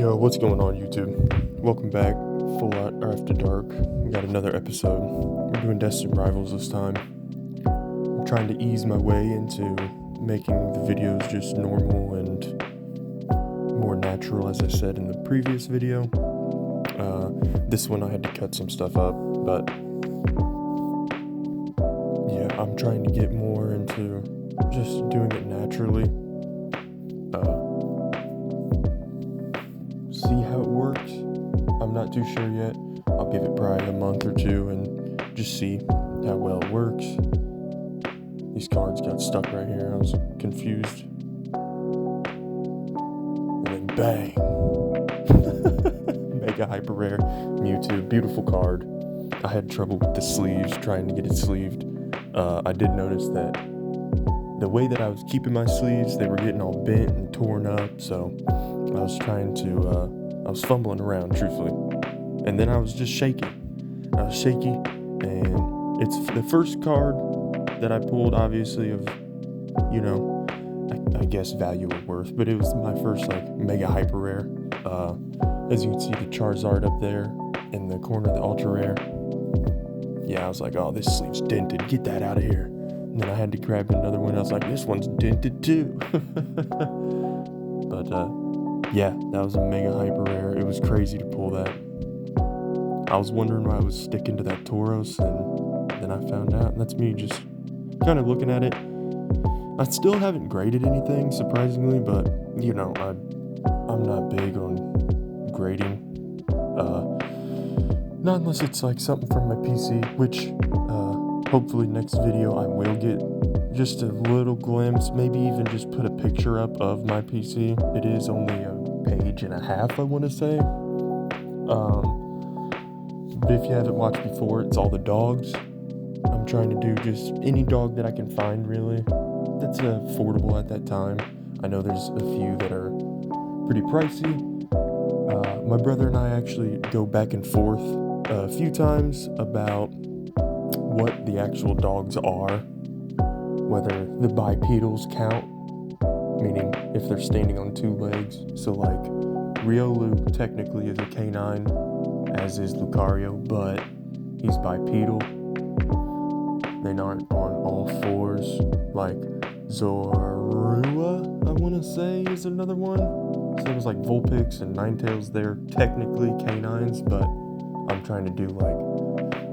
Yo, what's going on, YouTube? Welcome back, Full Out After Dark. We got another episode. We're doing Destined Rivals this time. I'm trying to ease my way into making the videos just normal and more natural, as I said in the previous video. This one I had to cut some stuff up, but yeah, I'm trying to get more into just doing it naturally. See how it works. I'm not too sure yet. I'll give it probably a month or two and just see how well it works. These cards got stuck right here. I was confused. And then bang. Mega hyper rare Mewtwo. Beautiful card. I had trouble with the sleeves, trying to get it sleeved. I did notice that the way that I was keeping my sleeves, they were getting all bent and torn up, so I was trying to, I was fumbling around, truthfully. And then I was just shaky. I was shaky, and it's the first card that I pulled, obviously, of, you know, I guess value or worth, but it was my first, mega hyper rare. As you can see, the Charizard up there in the corner, the ultra rare. Yeah, I was like, oh, this sleeve's dented. Get that out of here. And then I had to grab another one. I was like, this one's dented too. But, yeah, that was a mega hyper rare. It was crazy to pull that. I was wondering why I was sticking to that Tauros, and then I found out, and that's me just kind of looking at it. I still haven't graded anything, surprisingly, but, you know, I'm not big on grading. Not unless it's like something from my PC, which, hopefully next video I will get just a little glimpse, maybe even just put a picture up of my PC. It is only a page and a half, I want to say. But if you haven't watched before, it's all the dogs. I'm trying to do just any dog that I can find, really. That's affordable at that time. I know there's a few that are pretty pricey. My brother and I actually go back and forth a few times about what the actual dogs are, whether the bipedals count, meaning if they're standing on two legs. So like Riolu technically is a canine, as is Lucario, but he's bipedal. They aren't on all fours. Like Zorua, I want to say, is another one. So there's like Vulpix and Ninetales, they're technically canines, but I'm trying to do like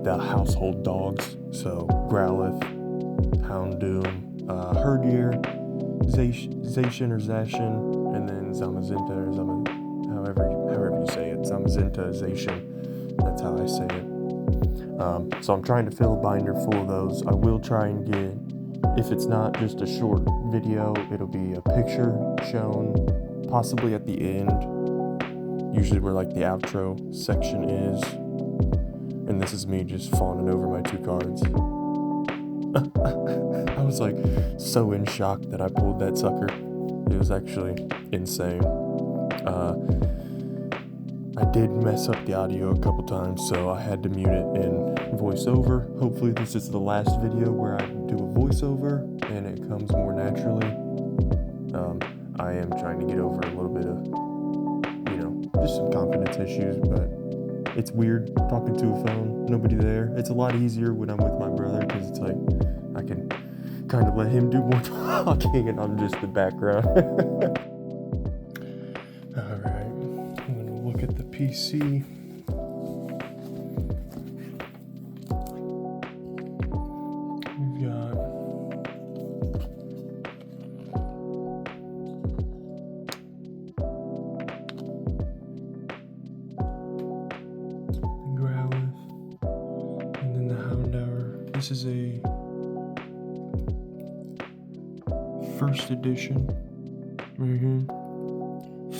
the household dogs. So Growlithe, Houndoom, Herdier, Zacian or Zacian, and then Zamazenta or however you say it. Zamazenta, Zacian. That's how I say it. So I'm trying to fill a binder full of those. I will try and get, if it's not just a short video, it'll be a picture shown, possibly at the end, usually where like the outro section is. And this is me just fawning over my two cards. I was like so in shock that I pulled that sucker. It was actually insane. I did mess up the audio a couple times, so I had to mute it in voiceover. Hopefully this is the last video where I do a voiceover and it comes more naturally. I am trying to get over a little bit of, you know, just some confidence issues, but it's weird talking to a phone, nobody there. It's a lot easier when I'm with my brother, because it's like I can kind of let him do more talking and I'm just the background. Alright, I'm gonna look at the PC. We've got Growlithe, and then the Houndour. This is a first edition right here.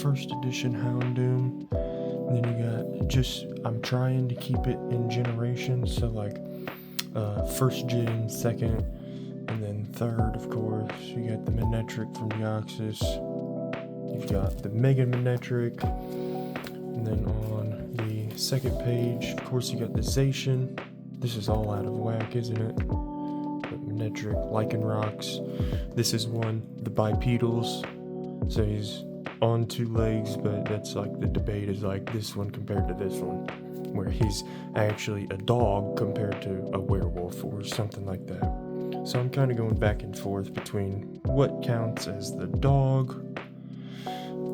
First edition Houndoom. And then you got I'm trying to keep it in generations, so like first gen, second, and then third, of course. You got the Manectric from Deoxys. You've got the Mega Manectric. And then on the second page, of course, you got the Zacian. This is all out of whack, isn't it? Manectric, Lycanrocs. This is one, the bipedals. So he's on 2 legs, but that's like the debate is like this one compared to this one, where he's actually a dog compared to a werewolf or something like that. So I'm kind of going back and forth between what counts as the dog.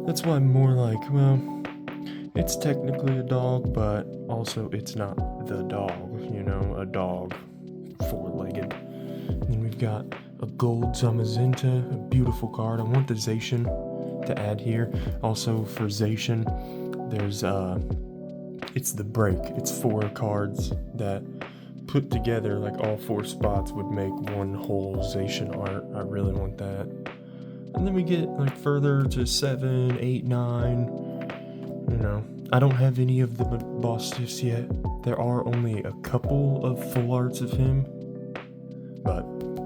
That's why I'm more like, well, it's technically a dog, but also it's not the dog, a dog 4-legged. And then we've got a gold Zamazenta, a beautiful card. I want the Zacian to add here. Also for Zacian, there's it's the break. It's 4 cards that put together, like all 4 spots would make one whole Zacian art. I really want that. And then we get like further to 7, 8, 9. I don't have any of the boss stiffs yet. There are only a couple of full arts of him, but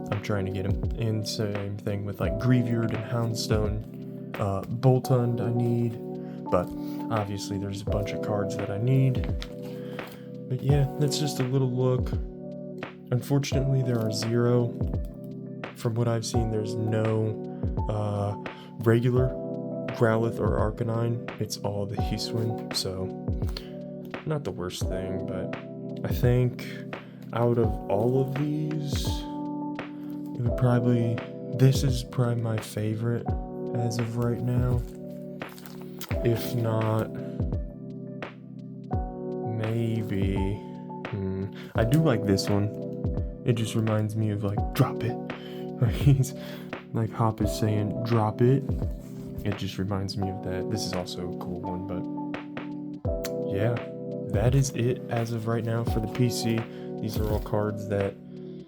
I'm trying to get him. And same thing with like Grieveyard and Houndstone. Boltund I need, but obviously there's a bunch of cards that I need. But yeah, that's just a little look. Unfortunately, there are 0. From what I've seen, there's no regular Growlithe or Arcanine. It's all the Hisuian, so not the worst thing, but I think out of all of these, this is probably my favorite as of right now. If not, maybe. I do like this one. It just reminds me of like, drop it. He's like Hop is saying, drop it. It just reminds me of that. This is also a cool one, but yeah, that is it as of right now for the PC. These are all cards that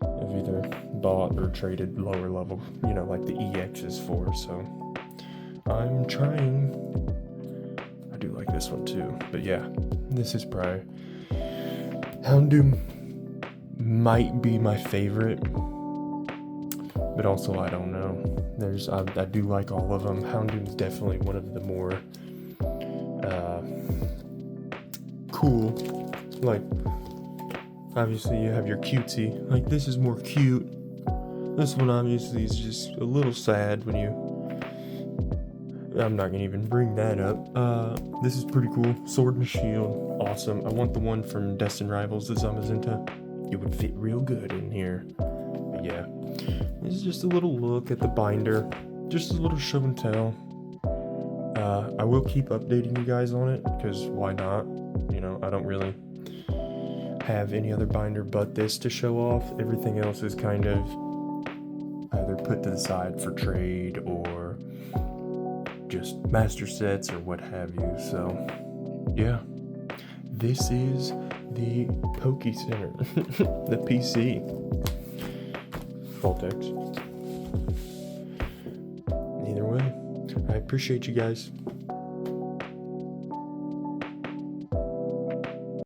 I've either bought or traded lower level, like the EXs for, so I'm trying. I do like this one too, but yeah, this is probably Houndoom might be my favorite, but also I don't know. I do like all of them. Houndoom's definitely one of the more cool. Like, obviously you have your cutesy. Like, this is more cute. This one obviously is just a little sad when I'm not gonna even bring that up. This is pretty cool. Sword and Shield, awesome. I want the one from Destined Rivals, the Zamazenta. It would fit real good in here. But yeah, this is just a little look at the binder. Just a little show and tell. I will keep updating you guys on it, because why not? I don't really have any other binder but this to show off. Everything else is kind of either put to the side for trade or just master sets or what have you. So yeah, this is the Poke Center, the PC. Voltex. Either way, I appreciate you guys.